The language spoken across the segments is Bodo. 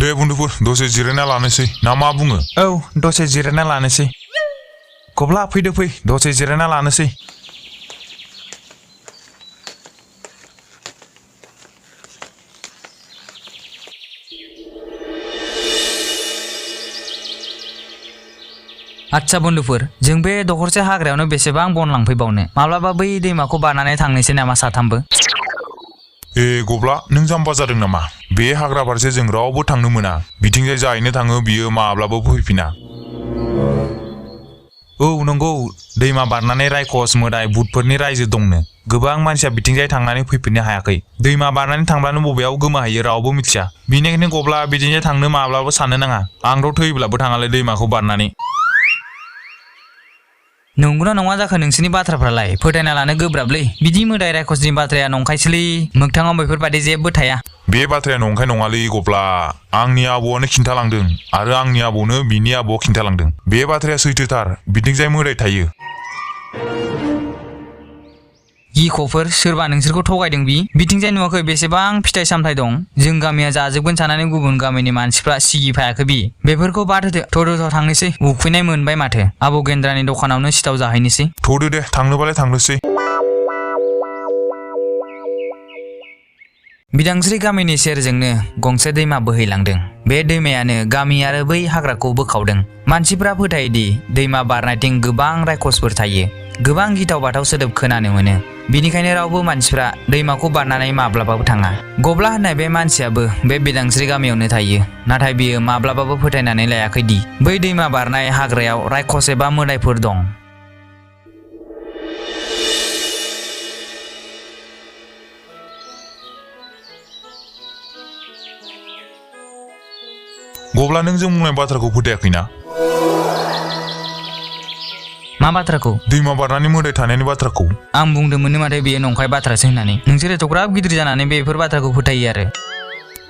दे बन्धुफोर दसे जिरायना लानोसै ना मा बुङो? औ दसे जिरायना लानोसै। गब्ला फैदो फै दसे जिरायना लानोसै। आच्छा बन्धुफोर जों बे दखरसे हाग्रायावनो बेसेबां बन लांफैबावनो माब्लाबा बै दैमाखौ बारनानै थांनोसै नामा साथामबो? ए गब्ला नों जाम्बा जादों नामा? बे हाग्रा फारसे जों रावबो थांनो मोना। बिथिंजाय जाहैनो थाङो बियो माब्लाबो फैफिना। औ नंगौ दैमा बारनानै रायखस मोदाय भुतफोरनि रायजो दंनो। गोबां मानसिया बिथिंजाय थांनानै फैफिननो हायाखै। दैमा बारनानै थांब्लानो बबेयाव गोमाहैयो रावबो मिथिया। बिनिखायनो गब्ला बिथिंजाय थांनो माब्लाबो साननो नाङा। आंथ' थैब्लाबो थाङालै दैमाखौ बारनानै। नंगौना नङा जाखो नोंसोरनि बाथ्राफ्रालाय? फोथायना लानो गोब्राबलै। बिदि मोदाय रायखसनि बाथ्राया नंखायसोलै। मोगथाङाव बेफोरबादि जेबो थाया। बे बाथ्राया नंखाय नङालै गब्ला। आंनि आबौआनो खिन्थालांदों आरो आंनि आबौनो बिनि आबौआ खिन्थालांदों। बे बाथ्राया सैथोथार। बिथिंजाय मोदाय थायो। गिख'फोर सोरबा नोंसोरखौ थगायदों बि? बिथिंजाय नुवाखै बेसेबां फिथाइ सामथाइ दं? जों गामिया जाजोबगोन साननानै गुबुन गामिनि मानसिफ्रा सिगिफायाखै बि? बेफोरखौ बाद होदो। थ'थ' थांनोसै। उखैनाय मोनबाय माथो। आबौ गेन्द्रानि दखानावनो सिथाव जाहैनोसै। थ'दो दे थांनोबालाय थांनोसै। बिदांस्रि गामिनि सेरजोंनो गंसे दैमा बोहैलांदों। बे दैमायानो गामि आरो बै हाग्राखौ बोखावदों। मानसिफ्रा फोथायोदि दैमा बारनायथिं गोबां रायखसफोर थायो। गोबां गिथाव बाथाव सोदोब खोनानो मोनो। बिनिखायनो रावबो मानसिफ्रा दैमाखौ बारनानै माब्लाबाबो थाङा। गब्ला होननाय बे मानसियाबो बे बिदांस्रि गामियावनो थायो। नाथाय बियो माब्लाबाबो फोथायनानै लायाखैदि बै दैमा बारनाय हाग्रायाव रायखस एबा मोदायफोर दं। गब्ला नों जों बुंनाय बाथ्राखौ फोथायाखैना? मा बाथ्राखौ? दैमा बारनानै मोदाय थानायनि बाथ्राखौ। आं बुंदोंमोननो माथो बेयो नंखाय बाथ्रासो होननानै। नोंसोर एथ'ग्राब गिदिर जानानै बेफोर बाथ्राखौ फोथायो आरो।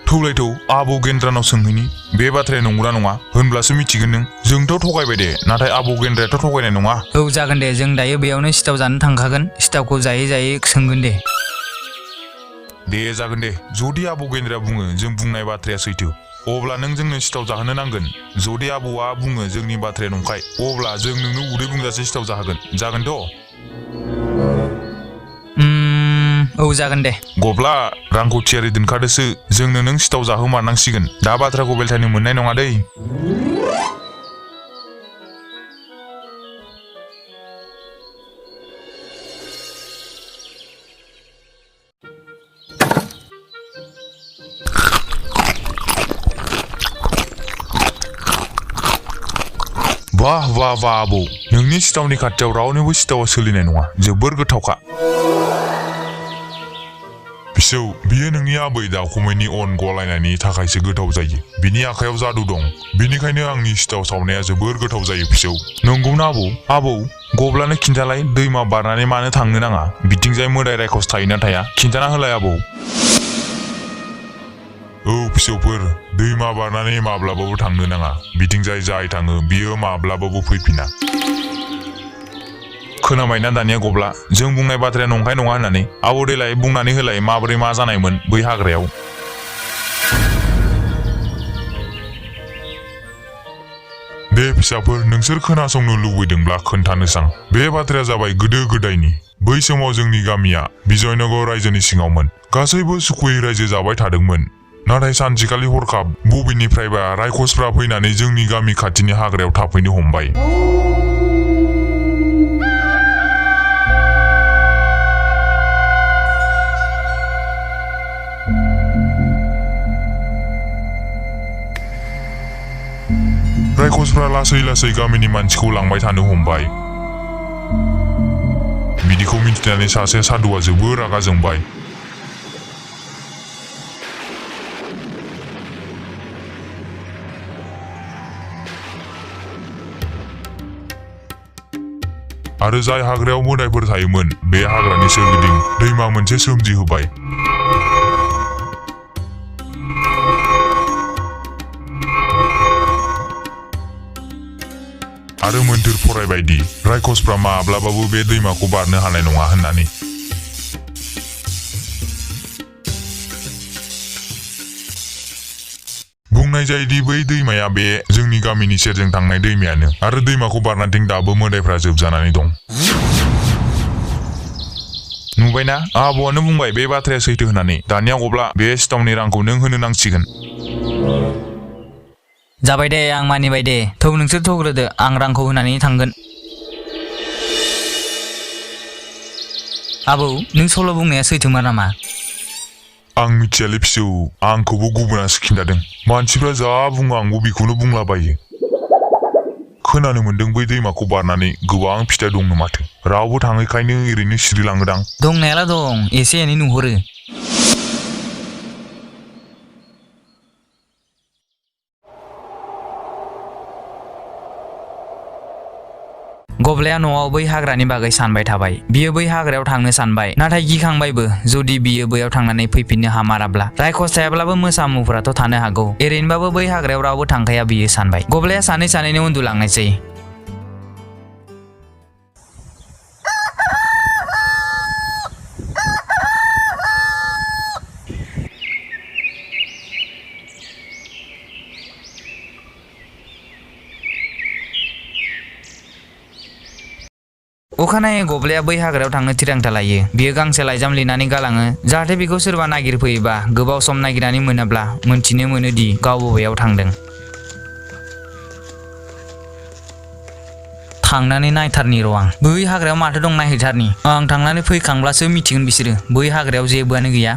थौलायथौ आबौ गेन्द्रानाव सोंहैनि बे बाथ्राया नंगौना नङा होनब्लासो मिथिगोन नों। जोंथ' थगायबाय दे नाथाय आबौ गेन्द्रायाथ' थगायनाय नङा। औ जागोन दे जों दायो बेयावनो सिथाव जानो थांखागोन। सिथावखौ जायै जायै सोंगोन दे। दे जागोन दे। जुदि आबौ गेन्द्राया बुङो जों बुंनाय बाथ्राया सैथो अब्ला नों जोंनो सिथाव जाहोनो नांगोन। जुदि आबौआ बुङो जोंनि बाथ्राया नंखाय अब्ला जों नोंनो उदै बुंजासे सिथाव जाहोगोन। जागोनथ'? औ जागोन दे। गब्ला रांखौ थियारि दोनखादोसो। जोंनो नों सिथाव जाहोमारनांसिगोन। दा बाथ्राखौ बेलथायनो मोननाय नङा दै। वाह वाह वाह आबौ नोंनि सिथावनि खाथियाव रावनिबो सिथावा सोलिनाय नङा। जोबोर गोथावखा। फिसौ बियो नोंनि आबै दावखुमैनि अन गलायनायनि थाखायसो गोथाव जायो। बिनि आखायाव जादु दं। बिनिखायनो आंनि सिथाव सावनाया जोबोर गोथाव जायो फिसौ। नंगौना आबौ? आबौ गब्लानो खिन्थालाय दैमा बारनानै मानो थांनो नाङा? बिथिंजाय मोदाय रायखस थायोना थाया? खिन्थाना होलाय आबौ। औ फिसौफोर दैमा बारनानै माब्लाबाबो थांनो नाङा। बिथिंजाय जाय थाङो बियो माब्लाबाबो फैफिना। खोनाबायना दानिया गब्ला जों बुंनाय बाथ्राया नंखाय नङा होननानै? आबौ देलाय बुंनानै होलाय माबोरै मा जानायमोन बै हाग्रायाव? दे फिसाफोर नोंसोर खोनासंनो लुबैदोंब्ला खोन्थानोसां। बे बाथ्राया जाबाय गोदो गोदायनि। बै समाव जोंनि गामिया विजयनगर रायजोनि सिङावमोन। गासैबो सुखुयै रायजो जाबाय थादोंमोन। नाथाय सानसेखालि हरखाब बबेनिफ्रायबा रायखसफ्रा फैनानै जोंनि गामि खाथिनि हाग्रायाव थाफैनो हमबाय। रायखसफ्रा लासै लासै गामिनि मानसिखौ लांबाय थानो हमबाय। बिदिखौ मिथिनानै सासे साधुआ जोबोर रागा जोंबाय। आरो जाय हाग्रायाव मोदायफोर थायोमोन बे हाग्रानि सोरगिदिं दैमा मोनसे सोमजिहोबाय। आरो मोन्थोर फरायबायदि रायखसफ्रा माब्लाबाबो बे दैमाखौ बारनो हानाय नङा होननानै। बुंनाय जायोदि बै दैमाया बे जोंनि गामिनि सेरजों थांनाय दैमायानो आरो दैमाखौ बारनाथिं दाबो मोदायफ्रा जोबजानानै दं। नुबायना आबौआनो बुंबाय बे बाथ्राया सैथो होननानै। दानिया अब्ला बे सिथावनि रांखौ नों होनो नांसिगोन। जाबाय दे आं मानिबाय दे थौ नोंसोर थग्रोदो आं रांखौ होनानै थांगोन। आबौ नों सल' बुंनाया सैथोमा नामा? आं मिथियालै फिसौ आंखौबो गुबुनासो खिन्थादों। मानसिफ्रा जा बुङो आंबो बेखौनो बुंलाबायो। खोनानो मोन्दों बै दैमाखौ बारनानै गोबां फिथाइ दंनो माथो। रावबो थाङैखायनो ओरैनो सिरिलाङोदां। दंनायालाय दं एसे एनै नुहुरो। गब्लाया न'आव बै हाग्रानि बागै सानबाय थाबाय। बियो बै हाग्रायाव थांनो सानबाय नाथाय गिखांबायबो जुदि बियो बैयाव थांनानै फैफिननो हामाराब्ला। रायखस थायाब्लाबो मोसा मुफुराथ' थानो हागौ। ओरैनोबाबो बै हाग्रायाव रावबो थांखाया बियो सानबाय। गब्लाया सानै सानैनो उन्दुलांनायसै। अखानायै गब्लाया बै हाग्रायाव थांनो थिरांथा लायो। बियो गांसे लाइजाम लिरनानै गालाङो जाहाथे बेखौ सोरबा नागिरफैयोबा गोबाव सम नागिरनानै मोनाब्ला मोनथिनो मोनोदि गाव बबेयाव थांदों। थांनानै नायथारनि र' आं बै हाग्रायाव माथो दं नायहैथारनि। आं थांनानै फैखांब्लासो मिथिगोन बिसोरो बै हाग्रायाव जेबोआनो गैया।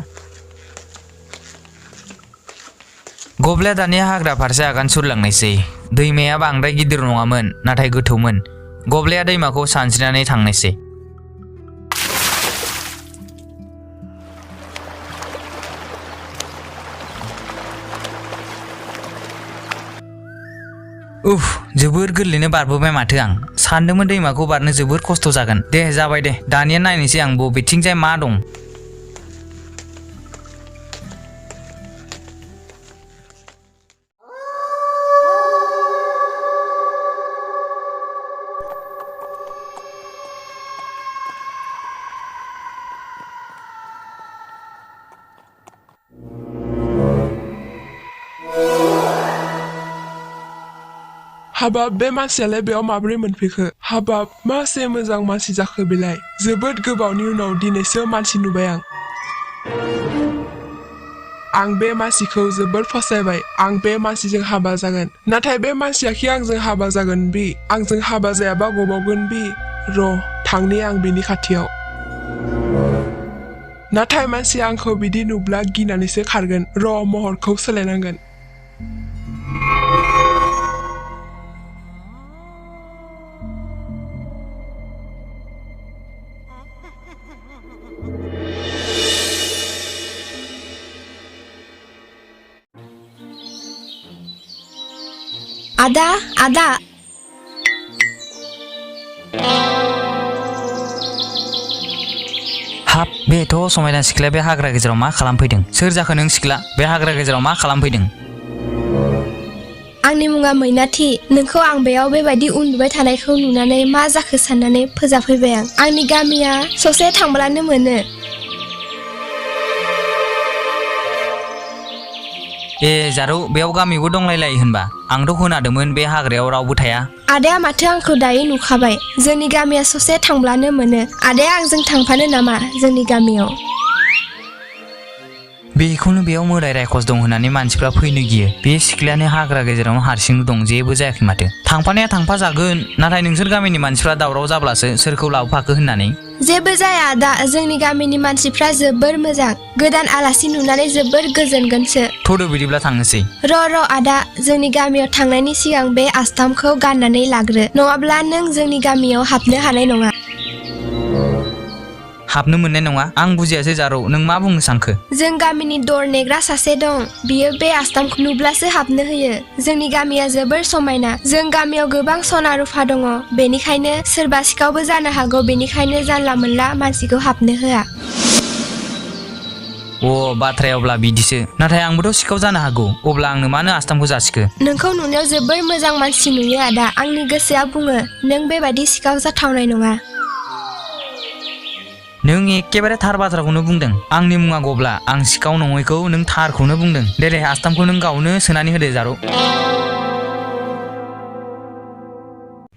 गब्लाया दानिया हाग्रा फारसे आगान सुरलांनायसै। दैमाया बांद्राय गिदिर नङामोन नाथाय गोथौमोन। गब्लाया दैमाखौ सानस्रिनानै थांनायसै। जोबोर गोरलैनो बारबोबाय माथो आं। सानदोंमोन दैमाखौ बारनो जोबोर खस्थ' जागोन। दे जाबाय दे दानिया नायनोसै आं बबेथिंजाय मा दं। हाबाब बे मानसियालाय बेयाव माबोरै मोनफैखो? हाबाब मासे मोजां मानसि जाखो बेलाय। जोबोद गोबावनि उनाव दिनैसो मानसि नुबाय आं। आं बे मानसिखौ जोबोद फसायबाय। आं बे मानसिजों हाबा जागोन। नाथाय बे मानसियाखि आंजों हाबा जागोन बि आंजों हाबा जायाबा गबावगोन बि। र' थांनि आं बिनि खाथियाव। नाथाय मानसिया आंखौ बिदि नुब्ला गिनानैसो खारगोन। र' महरखौ सोलायनांगोन। आदा आदा हाब बेथ' समायना सिख्लाया बे हाग्रा गेजेराव मा खालामफैदों? सोर जाखो नों सिख्ला? बे हाग्रा गेजेराव मा खालामफैदों? आंनि मुङा मैनाथि। नोंखौ आं बेयाव बेबायदि उन्दुबाय थानायखौ नुनानै मा जाखो साननानै फोजाफैबाय आं। आंनि गामिया ससे थांब्लानो मोनो। ए जारौ बेयाव गामिबो दंलायलायो होनबा? आंथ' खोनादोंमोन बे हाग्रायाव रावबो थाया। आदाया माथो आंखौ दायो नुखाबाय। जोंनि गामिया ससे थांब्लानो मोनो। आदाया आंजों थांफानो नामा जोंनि गामियाव? बेखौनो बेयाव मोदाय रायखस दं होननानै मानसिफ्रा फैनो गियो। बे सिख्लायानो हाग्रा गेजेरावनो हारसिं दं जेबो जायाखै माथो। थांफानाया थांफा जागोन नाथाय नोंसोर गामिनि मानसिफ्रा दावराव जाब्लासो सोरखौ लाबोफाखो होननानै। जेबो जाया आदा। जोंनि गामिनि मानसिफ्रा जोबोर मोजां। गोदान आलासि नुनानै जोबोर गोजोनगोनसो। थ'दो बिदिब्ला थांनोसै। र' आदा जोंनि गामियाव थांनायनि सिगां बे आस्थामखौ गाननानै लाग्रो नङाब्ला नों जोंनि गामियाव हाबनो हानाय नङा। हाबनो मोननाय नङा? आं बुजियासै जारौ नों मा बुंनो सानखो? जों गामिनि दर नेग्रा सासे दं। बियो बे आस्थामखौ नुब्लासो हाबनो होयो। जोंनि गामिया जोबोर समायना। जों गामियाव गोबां सना रुफा दङ। बेनिखायनो सोरबा सिखावबो जानो हागौ। बेनिखायनो जानला मोनला मानसिखौ हाबनो होआ। बाथ्राया अब्ला बिदिसो। नाथाय आंबोथ' सिखाव जानो हागौ। अब्ला आंनो मानो आस्थामखौ जासिखो? नोंखौ नुनायाव जोबोर मोजां मानसि नुयो आदा। आंनि गोसोआ बुङो नों बेबायदि सिखाव जाथावनाय नङा। नों एखेबारे थार बाथ्राखौनो बुंदों आंनि मुङा गब्ला आं सिखाव नङैखौ नों थारखौनो बुंदों दे आस्थामखौ नों गावनो सोनानै होदो जारौ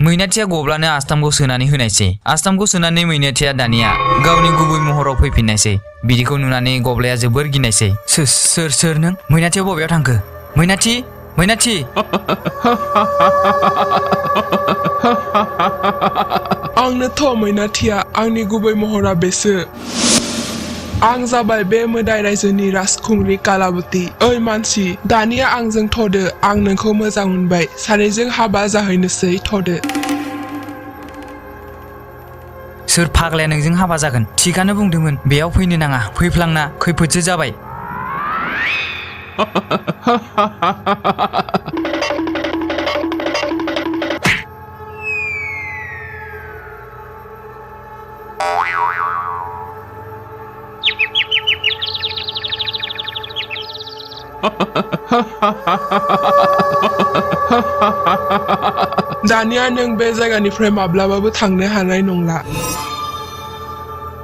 मैनाथिया गब्लानो आस्थामखौ सोनानै होनायसै आस्थामखौ सोनानै मैनाथिया दानिया गावनि गुबै महराव फैफिननायसै बिदिखौ नुनानै गब्लाया जोबोर गिनायसै सोर नों मैनाथिया बबेयाव थांखो मैनाथि आंनोथ' मैनाथिया आंनि गुबै महरा बेसो आं जाबाय बे मोदाय रायजोनि राजखुंग्रि कालाबती ओइ मानसि दानिया आंजों थ'दो आं नोंखौ मोजां मोनबाय सानैजों हाबा जाहैनोसै थ'दो सोर फाग्लाया नोंजों हाबा जागोन थिगानो बुंदोंमोन बेयाव फैनो नाङा फैफ्लांना खैफोदसो जाबाय दानिया नों बे जायगानिफ्राय माब्लाबाबो थांनो हानाय नंला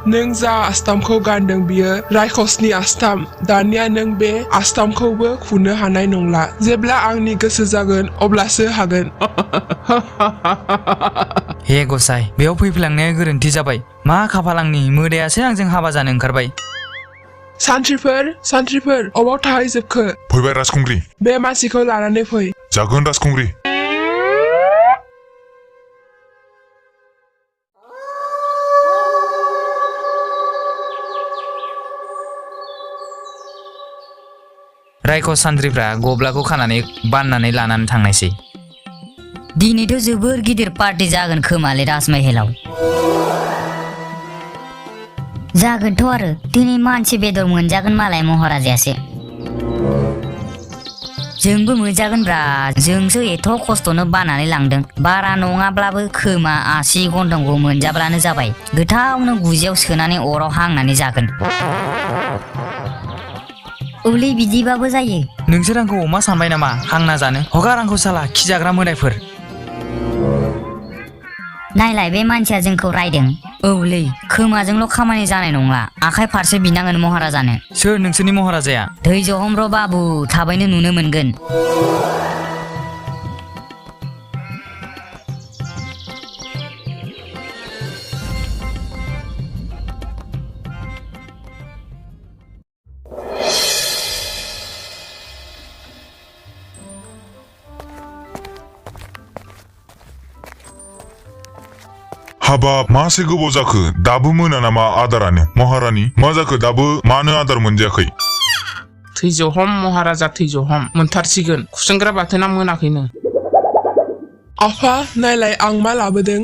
नों जा आस्थामखौ गानदों बियो रायखसनि आस्थाम दानिया नों बे आस्थामखौबो खुनो हानाय नंला जेब्ला आंनि गोसो जागोन अब्लासो हागोन हे गसाइ बेयाव फैफ्लांनाया गोरोन्थि जाबाय मा खाफाल आंनि मोदायासो आंजों हाबा जानो ओंखारबाय सानथ्रिफोर अबाव थाहैजोबखो फैबाय राजखुंग्रि बे मानसिखौ लानानै फै जागोन राजखुंग्रि रायखस सानथ्रिफ्रा गब्लाखौ खानानै बाननानै लानानै थांनायसै दिनैथ' जोबोर गिदिर पार्टी जागोन खोमालै राजमहलाव जागोनथ' आरो दिनै मानसि बेदर मोनजागोन मालाय महाराजायासो जोंबो मोनजागोनब्रा जोंसो एथ' खस्थ'नो बानानै लांदों बारा नङाब्लाबो खोमा आसि गन्थंखौ मोनजाब्लानो जाबाय गोथावनो गुजियाव सोनानै अराव हांनानै जागोन उलै बिदिबाबो जायो नोंसोर आंखौ अमा सानबाय नामा हांना जानो हगार आंखौ साला खिजाग्रा मोदायफोर नायलाय बे मानसिया जोंखौ रायदों औलै खोमाजोंल' खामानि जानाय नंला आखाइ फारसे बिनांगोन महाराजानो सोर नोंसोरनि महाराजाया धैर्य हमर बाबु थाबैनो नुनो मोनगोन हाबाब मासे गोबाव जाखो दाबो मोना नामा आदारानो महारानि मा जाखो दाबो मानो आदार मोनजायाखै थैजहम महाराजा थैजहम मोनथारसिगोन खुसेंग्रा बाथोना मोनाखैनो आफा नायलाय आं मा लाबोदों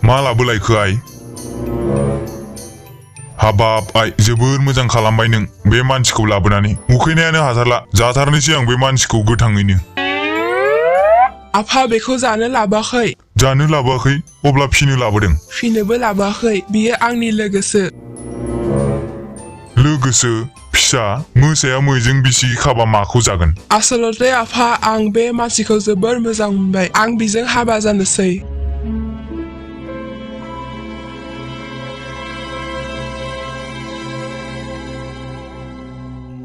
मा लाबोलायखो आइ हाबाब आइ जोबोर मोजां खालामबाय नों बे मानसिखौ लाबोनानै उखैनायानो हाथारला जाथारनोसै आं बे मानसिखौ गोथाङैनो आफा बेखौ जानो लाबोआखै अब्ला फिनो लाबोदों फिनोबो लाबोआखै बियो आंनि लोगोसो फिसा मोसाया मैजों बिसि खाबा माखौ जागोन आसलते आफा आं बे मानसिखौ जोबोर मोजां मोनबाय आं बिजों हाबा जानोसै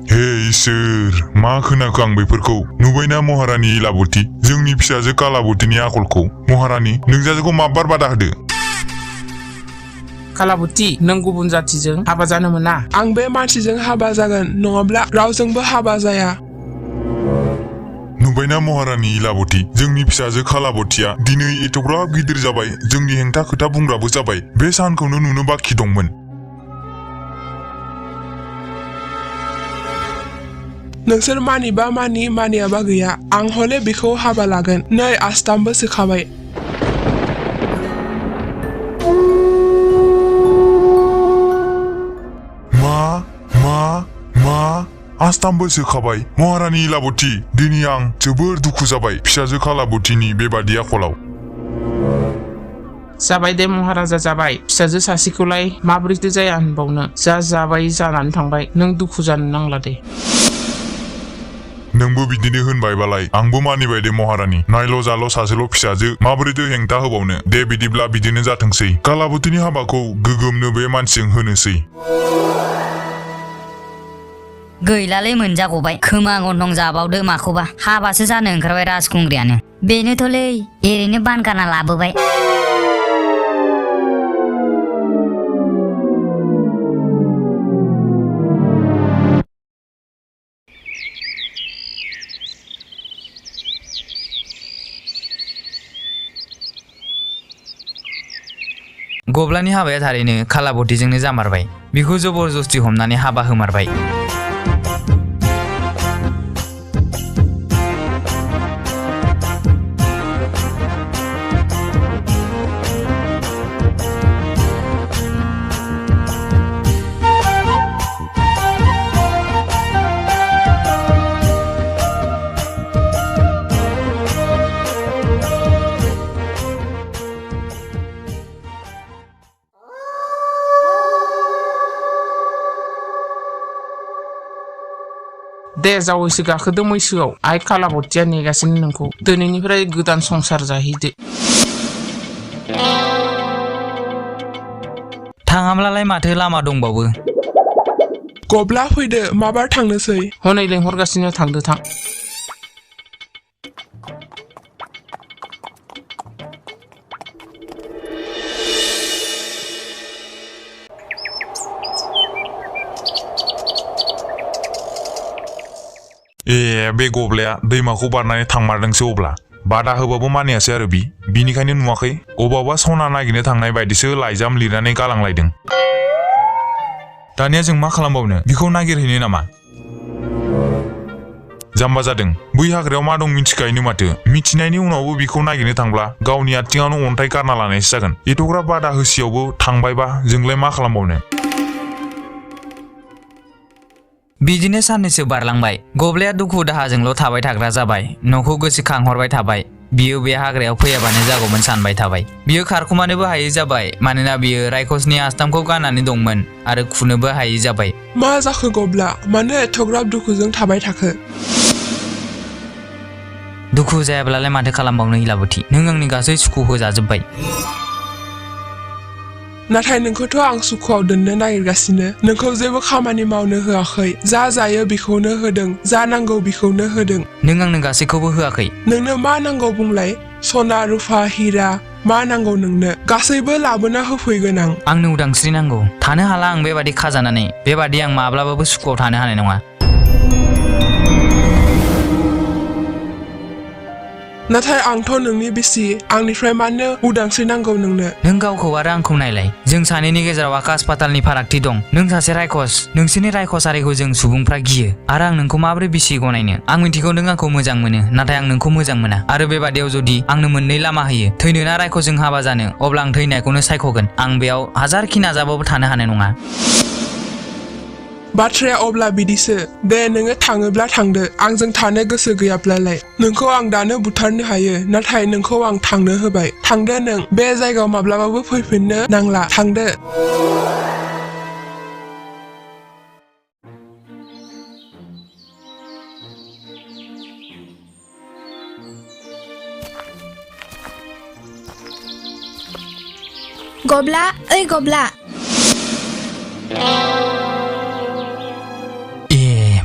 हे इसोर मा खोनाखो आं बेफोरखौ नुबायना महारानि इलाबती जोंनि फिसाजो कालाबतीनि आखलखौ महारानि नोंजाजोखौ माब्बार बादा होदो कालाबती नों गुबुन जातिजों हाबा जानो मोना आं बे मानसिजों हाबा जागोन नङाब्ला रावजोंबो हाबा जाया नुबायना महारानि इलाबती जोंनि फिसाजो कालाबतीया दिनै एथ'ग्राब गिदिर जाबाय जोंनि हेंथा खोथा बुंग्राबो जाबाय बे सानखौनो नुनो बाखि दंमोन नोंसोर मानिबा मानियाबा गैया आं हले बेखौ हाबा लागोन नै आस्थामबो सोखाबाय मा आस्थामबो सोखाबाय महारानि इलाबती दिनै आं जोबोर दुखु जाबाय फिसाजो कालाबतीनि बेबादि आखलाव जाबाय दे महाराजा जाबाय फिसाजो सासेखौलाय माबोरैथो जाया होनबावनो जा जाबाय जानानै थांबाय नों दुखु जानो नांला दे नोंबो बिदिनो होनबायबालाय आंबो मानिबाय दे महारानि नायल' जाल' सासेल' फिसाजो माबोरैथो हेंथा होबावनो दे बिदिब्ला बिदिनो जाथोंसै कालाबतीनि हाबाखौ गोगोमनो बे मानसिजों होनोसै गैलालै मोनजागबाय खोमा गन्थं जाबावदो माखौबा हाबासो जानो ओंखारबाय राजखुंग्रियानो बेनोथ'लै एरैनो बानगारना लाबोबाय गब्लानि हाबाया थारैनो कालाबतीजोंनो जामारबाय बिखौ जबरदस्ति हमनानै हाबा होमारबाय दे जावैसो गाखोदो मैसोआव आइ कालाबतीया नेगासिनो नोंखौ दिनैनिफ्राय गोदान संसार जाहैदो थाङाब्लालाय माथो लामा दंबावो गब्ला फैदो माबार थांनोसै हनै लेंहरगासिनो थांदो थां बे गब्लाया दैमाखौ बारनानै थांमारदोंसो अब्ला बादा होबाबो मानियासै आरो बिनिखायनो नुवाखै अबावबा सना नागिरनो थांनाय बायदिसो लाइजाम लिरनानै गालांलायदों दानिया जों मा खालामबावनो बिखौ नागिरहैनो नामा जाम्बा जादों बै हाग्रायाव मा दं मिथिखायोनो माथो मिथिनायनि उनावबो बिखौ नागिरनो थांब्ला गावनि आथिङावनो अन्थाइ गारना लानायसो जागोन एथ'ग्राब बादा होसेयावबो थांबायबा जोंलाय मा खालामबावनो बिदिनो साननैसो बारलांबाय गब्लाया दुखु दाहाजोंल' थाबाय थाग्रा जाबाय न'खौ गोसोखांहरबाय थाबाय बियो बे हाग्रायाव फैयाबानो जागौमोन सानबाय थाबाय बियो खारखुमानोबो हायै जाबाय मानोना बियो रायखसनि आस्थामखौ गाननानै दंमोन आरो खुनोबो हायै जाबाय मा जाखो गब्ला मानो एथ'ग्राब दुखुजों थाबाय थाखो दुखु जायाब्लालाय माथो खालामबावनो इलाबती नों आंनि गासै सुखु होजाजोब्बाय नाथाय नोंखौथ' आं सुखुआव दोननो नागिरगासिनो नोंखौ जेबो खामानि मावनो होआखै जा जायो बेखौनो होदों जा नांगौ बेखौनो होदों नों आंनो गासैखौबो होआखै नोंनो मा नांगौ बुंलाय सना रुफा हिरा मा नांगौ नोंनो गासैबो लाबोना होफैगोन आं आंनो उदांस्रि नांगौ थानो हाला आं बेबादि खाजानानै बेबादि आं माब्लाबाबो सुखुआव थानो हानाय नङा नाथाय आंथ' नोंनि बिसि आंनिफ्राय मानो उदांस्रि नांगौ नोंनो नों गावखौ आरो आंखौ नायलाय जों सानैनि गेजेराव आकाश पातालनि फारागथि दं नों सासे रायखस नोंसोरनि रायखस आरिखौ जों सुबुंफ्रा गियो आरो आं नोंखौ माबोरै बिसि गनायनो आं मिथिगौ नों आंखौ मोजां मोनो नाथाय आं नोंखौ मोजां मोना आरो बेबादियाव जुदि आंनो मोननै लामा होयो थैनो ना रायखसजों हाबा जानो अब्ला आं थैनायखौनो सायख'गोन आं बेयाव हाजारखि नाजाबाबो थानो हानाय नङा बाथ्राया अब्ला बिदिसो दे नोङो थाङोब्ला थांदो आंजों थानो गोसो गैयाब्लालाय नोंखौ आं दानो बुथारनो हायो नाथाय नोंखौ आं थांनो होबाय थांदो नों बे जायगायाव माब्लाबाबो फैफिननो नांला थांदो गब्ला ओइ गब्ला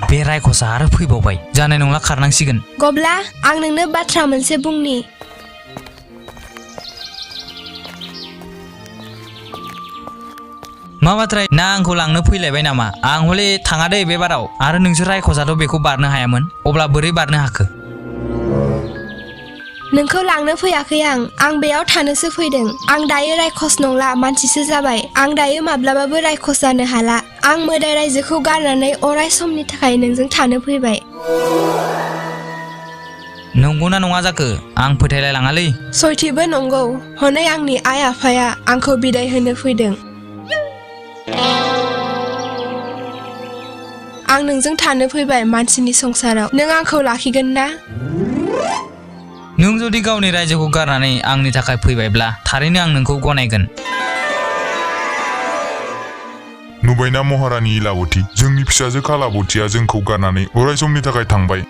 बे रायखसा आरो फैबावबाय जानाय नंला खारनांसिगोन गब्ला आं नोंनो बाथ्रा मोनसे बुंनि मा बाथ्रा ना आंखौ लांनो फैलायबाय नामा आं हले थाङा दे बे बाराव आरो नोंसोर रायखसाथ' बेखौ बारनो हायामोन अब्ला बोरै बारनो हाखो नोंखौ लांनो फैयाखै आं बेयाव थानोसो फैदों आं दायो रायखस नंला मानसिसो जाबाय आं दायो माब्लाबाबो रायखस जानो हाला आं मोदाय रायजोखौ गारनानै अराय समनि थाखाय नोंजों थानो फैबाय नंगौना नङा जाखो आं फोथायलाय लाङालै सयथिबो नंगौ हनै आंनि आइ आफाया आंखौ बिदाय होनो फैदों आं नोंजों थानो फैबाय मानसिनि संसाराव नों आंखौ लाखिगोन ना नों जुदि गावनि रायजोखौ गारनानै आंनि थाखाय फैबायब्ला थारैनो आं नोंखौ गनायगोन नुबायना महारानि इलाबती जोंनि फिसाजो कालाबतीया जोंखौ गारनानै अराय समनि थाखाय थांबाय